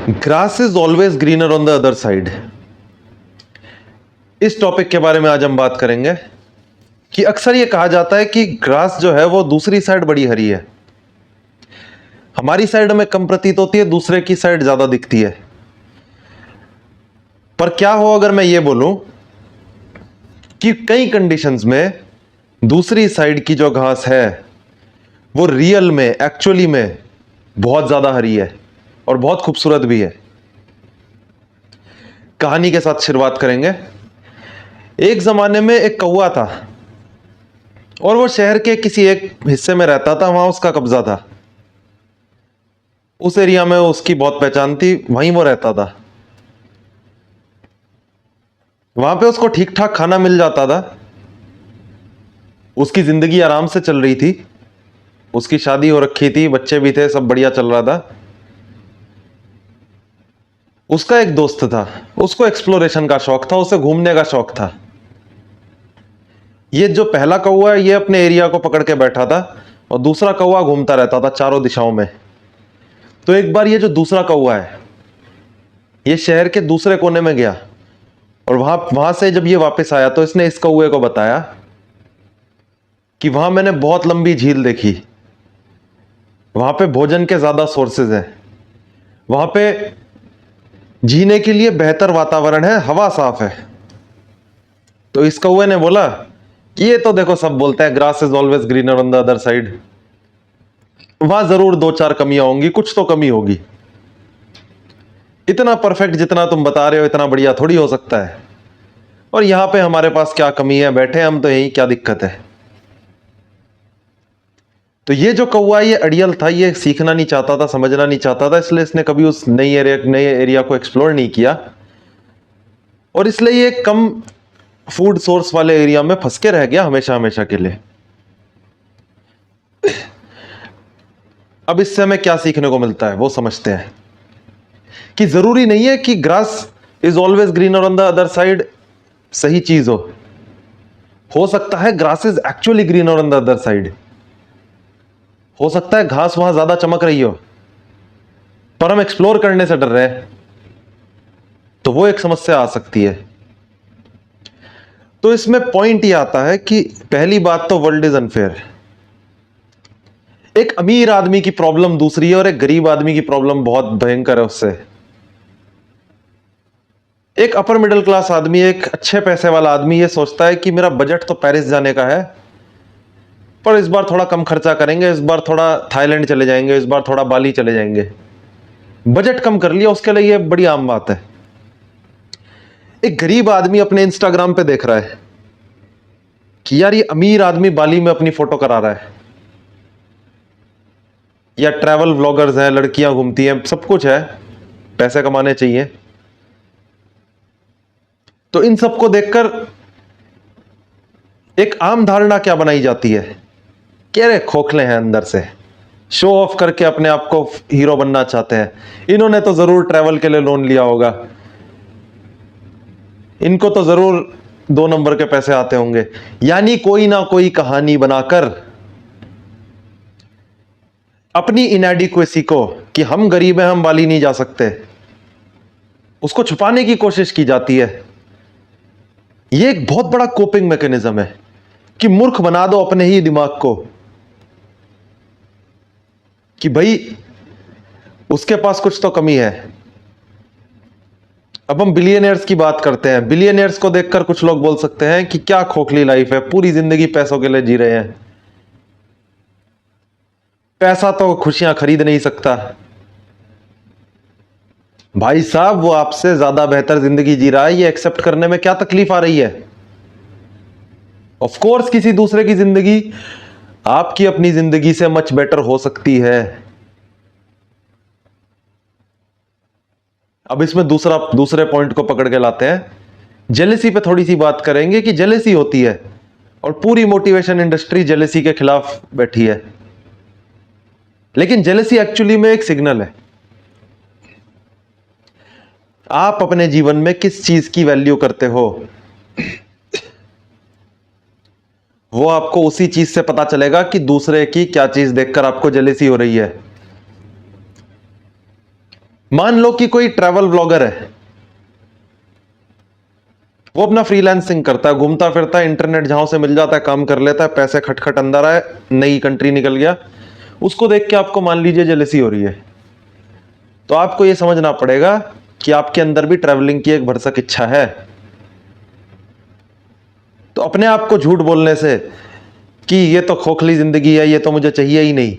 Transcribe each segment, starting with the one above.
Grass is always greener on the other side. इस topic के बारे में आज हम बात करेंगे कि अक्सर यह कहा जाता है कि ग्रास जो है वो दूसरी साइड बड़ी हरी है। हमारी साइड में कम प्रतीत होती है, दूसरे की साइड ज्यादा दिखती है। पर क्या हो अगर मैं ये बोलूं कि कई कंडीशंस में दूसरी साइड की जो घास है वो रियल में, एक्चुअली में बहुत ज्यादा हरी है और बहुत खूबसूरत भी है। कहानी के साथ शुरुआत करेंगे। एक जमाने में एक कौवा था और वो शहर के किसी एक हिस्से में रहता था। वहां उसका कब्जा था, उस एरिया में उसकी बहुत पहचान थी, वहीं वो रहता था। वहां पे उसको ठीक ठाक खाना मिल जाता था, उसकी जिंदगी आराम से चल रही थी, उसकी शादी हो रखी थी, बच्चे भी थे, सब बढ़िया चल रहा था। उसका एक दोस्त था, उसको एक्सप्लोरेशन का शौक था, उसे घूमने का शौक था। ये जो पहला कौवा है ये अपने एरिया को पकड़ के बैठा था और दूसरा कौवा घूमता रहता था चारों दिशाओं में। तो एक बार ये जो दूसरा कौवा है ये शहर के दूसरे कोने में गया और वहां से जब ये वापस आया तो इसने इस कौवे को बताया कि वहां मैंने बहुत लंबी झील देखी, वहां पे भोजन के ज्यादा सोर्सेज हैं, वहां पे जीने के लिए बेहतर वातावरण है, हवा साफ है। तो इस कौवे ने बोला कि ये तो देखो सब बोलते हैं grass is always greener on the other side, वहां जरूर दो चार कमियां होंगी, कुछ तो कमी होगी। इतना परफेक्ट जितना तुम बता रहे हो इतना बढ़िया थोड़ी हो सकता है। और यहां पे हमारे पास क्या कमी है, बैठे हम तो यही, क्या दिक्कत है। तो ये जो कौवा ये अड़ियल था, ये सीखना नहीं चाहता था, समझना नहीं चाहता था, इसलिए इसने कभी उस नए एरिया को एक्सप्लोर नहीं किया और इसलिए ये कम फूड सोर्स वाले एरिया में फंस के रह गया हमेशा हमेशा के लिए। अब इससे हमें क्या सीखने को मिलता है वो समझते हैं कि जरूरी नहीं है कि grass is always greener on the other side सही चीज हो सकता है grass is actually greener on the other side. हो सकता है घास वहां ज्यादा चमक रही हो पर हम एक्सप्लोर करने से डर रहे हैं, तो वो एक समस्या आ सकती है। तो इसमें पॉइंट ये आता है कि पहली बात तो वर्ल्ड इज अनफेयर। एक अमीर आदमी की प्रॉब्लम दूसरी है और एक गरीब आदमी की प्रॉब्लम बहुत भयंकर है उससे। एक अपर मिडिल क्लास आदमी, एक अच्छे पैसे वाला आदमी ये सोचता है कि मेरा बजट तो पेरिस जाने का है पर इस बार थोड़ा कम खर्चा करेंगे, इस बार थोड़ा थाईलैंड चले जाएंगे, इस बार थोड़ा बाली चले जाएंगे। बजट कम कर लिया, उसके लिए ये बड़ी आम बात है। एक गरीब आदमी अपने इंस्टाग्राम पे देख रहा है कि यार ये अमीर आदमी बाली में अपनी फोटो करा रहा है, या ट्रैवल व्लॉगर्स हैं, लड़कियां घूमती हैं, सब कुछ है, पैसे कमाने चाहिए। तो इन सबको देखकर एक आम धारणा क्या बनाई जाती है कि अरे खोखले हैं, अंदर से शो ऑफ करके अपने आप को हीरो बनना चाहते हैं, इन्होंने तो जरूर ट्रैवल के लिए लोन लिया होगा, इनको तो जरूर 2 नंबर के पैसे आते होंगे। यानी कोई ना कोई कहानी बनाकर अपनी इनएडिक्वेसी को, कि हम गरीब हैं, हम बाली नहीं जा सकते, उसको छुपाने की कोशिश की जाती है। यह एक बहुत बड़ा कोपिंग मैकेनिज्म है कि मूर्ख बना दो अपने ही दिमाग को कि भाई उसके पास कुछ तो कमी है। अब हम बिलियनियर्स की बात करते हैं। बिलियनियर्स को देखकर कुछ लोग बोल सकते हैं कि क्या खोखली लाइफ है, पूरी जिंदगी पैसों के लिए जी रहे हैं, पैसा तो खुशियां खरीद नहीं सकता। भाई साहब वो आपसे ज्यादा बेहतर जिंदगी जी रहा है, ये एक्सेप्ट करने में क्या तकलीफ आ रही है। ऑफ कोर्स किसी दूसरे की जिंदगी आपकी अपनी जिंदगी से मच बेटर हो सकती है। अब इसमें दूसरे पॉइंट को पकड़ के लाते हैं, जेलेसी पे थोड़ी सी बात करेंगे कि जेलेसी होती है और पूरी मोटिवेशन इंडस्ट्री जेलेसी के खिलाफ बैठी है। लेकिन जेलेसी एक्चुअली में एक सिग्नल है। आप अपने जीवन में किस चीज की वैल्यू करते हो वो आपको उसी चीज से पता चलेगा कि दूसरे की क्या चीज देखकर आपको जेलेसी हो रही है। मान लो कि कोई ट्रैवल ब्लॉगर है, वो अपना फ्रीलांसिंग करता है, घूमता फिरता है, इंटरनेट जहां से मिल जाता है काम कर लेता है, पैसे खटखट अंदर आए, नई कंट्री निकल गया, उसको देख के आपको मान लीजिए जेलसी हो रही है, तो आपको यह समझना पड़ेगा कि आपके अंदर भी ट्रैवलिंग की एक भरसक इच्छा है। तो अपने आप को झूठ बोलने से कि ये तो खोखली जिंदगी है, ये तो मुझे चाहिए ही नहीं,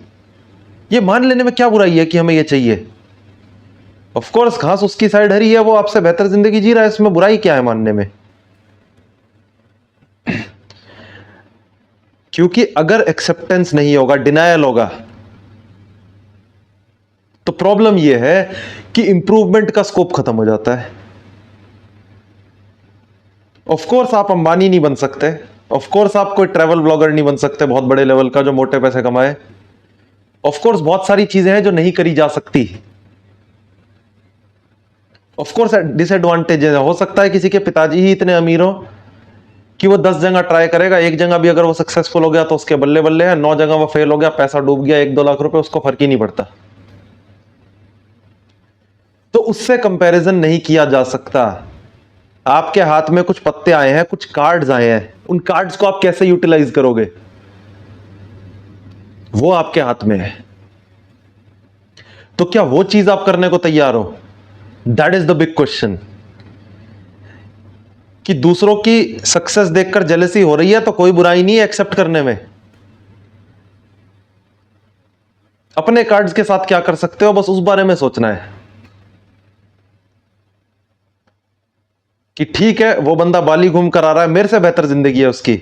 ये मान लेने में क्या बुराई है कि हमें ये चाहिए। ऑफ कोर्स घास उसकी साइड हरी है, वो आपसे बेहतर जिंदगी जी रहा है, इसमें बुराई क्या है मानने में। क्योंकि अगर एक्सेप्टेंस नहीं होगा, डिनायल होगा, तो प्रॉब्लम यह है कि इंप्रूवमेंट का स्कोप खत्म हो जाता है। ऑफ कोर्स आप अंबानी नहीं बन सकते, ऑफ कोर्स आप कोई ट्रैवल ब्लॉगर नहीं बन सकते बहुत बड़े लेवल का जो मोटे पैसे कमाए, ऑफ कोर्स बहुत सारी चीजें हैं जो नहीं करी जा सकती, ऑफ कोर्स डिसएडवांटेजेस हो सकता है किसी के पिताजी ही इतने अमीर हो कि वो 10 जगह ट्राई करेगा, एक जगह भी अगर वो सक्सेसफुल हो गया तो उसके बल्ले बल्ले है, 9 जगह वो फेल हो गया, पैसा डूब गया, 1-2 लाख रुपए, उसको फर्क ही नहीं पड़ता। तो उससे कंपैरिजन नहीं किया जा सकता। आपके हाथ में कुछ पत्ते आए हैं, कुछ कार्ड्स आए हैं, उन कार्ड्स को आप कैसे यूटिलाइज करोगे वो आपके हाथ में है। तो क्या वो चीज आप करने को तैयार हो? That is the big question. कि दूसरों की सक्सेस देखकर जेलसी हो रही है तो कोई बुराई नहीं है एक्सेप्ट करने में। अपने कार्ड्स के साथ क्या कर सकते हो बस उस बारे में सोचना है कि ठीक है वो बंदा बाली घूम कर आ रहा है, मेरे से बेहतर जिंदगी है उसकी,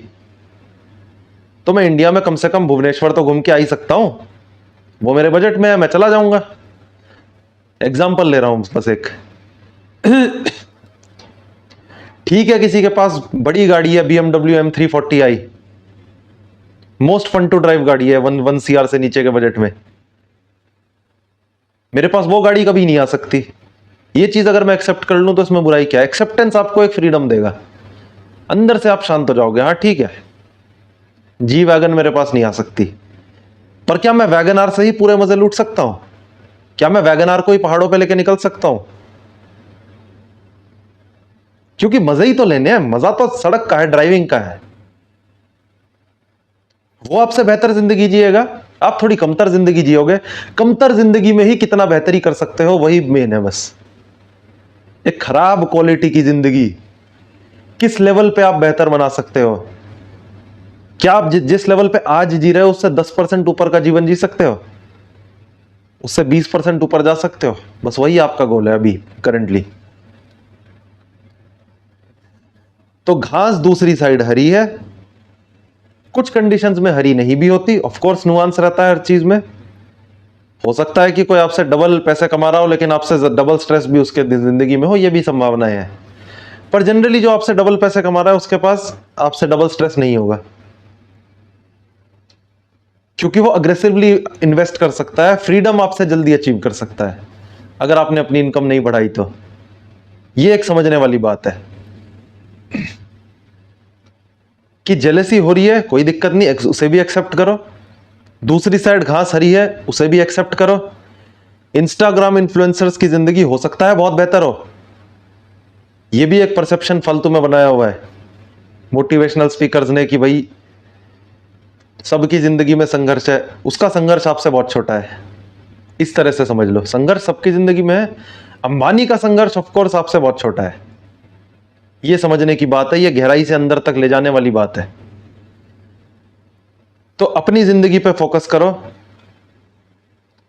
तो मैं इंडिया में कम से कम भुवनेश्वर तो घूम के आ ही सकता हूं, वो मेरे बजट में है, मैं चला जाऊंगा। एग्जाम्पल ले रहा हूं बस एक। ठीक है किसी के पास बड़ी गाड़ी है, BMW M340i, most fun to drive गाड़ी है, 1 CR से नीचे के बजट में, मेरे पास वो गाड़ी कभी नहीं आ सकती। ये चीज अगर मैं एक्सेप्ट कर लूं तो इसमें बुराई क्या है? एक्सेप्टेंस आपको एक फ्रीडम देगा, अंदर से आप शांत हो जाओगे, हाँ ठीक है जी वैगन मेरे पास नहीं आ सकती, पर क्या मैं वैगन आर से ही पूरे मजे लूट सकता हूं? क्या मैं वैगन आर को ही पहाड़ों पे लेके निकल सकता हूं? क्योंकि मजे ही तो लेने हैं, मजा तो सड़क का है, ड्राइविंग का है। वो आपसे बेहतर जिंदगी जिएगा, आप थोड़ी कमतर जिंदगी जियोगे। कमतर जिंदगी में ही कितना बेहतरी कर सकते हो वही मेन है बस। एक खराब क्वालिटी की जिंदगी किस लेवल पे आप बेहतर बना सकते हो? क्या आप जिस लेवल पे आज जी रहे हो उससे 10% ऊपर का जीवन जी सकते हो? उससे 20% ऊपर जा सकते हो? बस वही आपका गोल है अभी करंटली। तो घास दूसरी साइड हरी है, कुछ कंडीशंस में हरी नहीं भी होती, ऑफ कोर्स नुआंस रहता है हर चीज में। हो सकता है कि कोई आपसे डबल पैसे कमा रहा हो लेकिन आपसे डबल स्ट्रेस भी उसके जिंदगी में हो, ये भी संभावनाएं हैं। पर जनरली जो आपसे डबल पैसे कमा रहा है उसके पास आपसे डबल स्ट्रेस नहीं होगा, क्योंकि वो अग्रेसिवली इन्वेस्ट कर सकता है, फ्रीडम आपसे जल्दी अचीव कर सकता है अगर आपने अपनी इनकम नहीं बढ़ाई तो। ये एक समझने वाली बात है कि जेलेसी हो रही है कोई दिक्कत नहीं, उसे भी एक्सेप्ट करो। दूसरी साइड घास हरी है, उसे भी एक्सेप्ट करो। इंस्टाग्राम इन्फ्लुएंसर्स की जिंदगी हो सकता है बहुत बेहतर हो, यह भी एक परसेप्शन फालतू में बनाया हुआ है मोटिवेशनल स्पीकर्स ने कि भाई सबकी जिंदगी में संघर्ष है, उसका संघर्ष आपसे बहुत छोटा है। इस तरह से समझ लो, संघर्ष सबकी जिंदगी में है, अंबानी का संघर्ष ऑफ कोर्स आपसे बहुत छोटा है। यह समझने की बात है, यह गहराई से अंदर तक ले जाने वाली बात है। तो अपनी जिंदगी पे फोकस करो।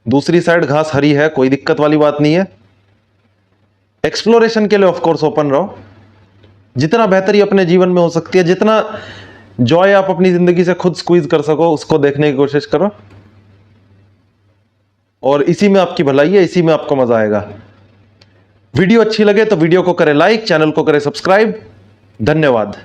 दूसरी साइड घास हरी है, कोई दिक्कत वाली बात नहीं है। एक्सप्लोरेशन के लिए ऑफ कोर्स ओपन रहो, जितना बेहतरी अपने जीवन में हो सकती है, जितना जॉय आप अपनी जिंदगी से खुद स्क्वीज कर सको उसको देखने की कोशिश करो, और इसी में आपकी भलाई है, इसी में आपको मजा आएगा। वीडियो अच्छी लगे तो वीडियो को करें लाइक, चैनल को करें सब्सक्राइब। धन्यवाद।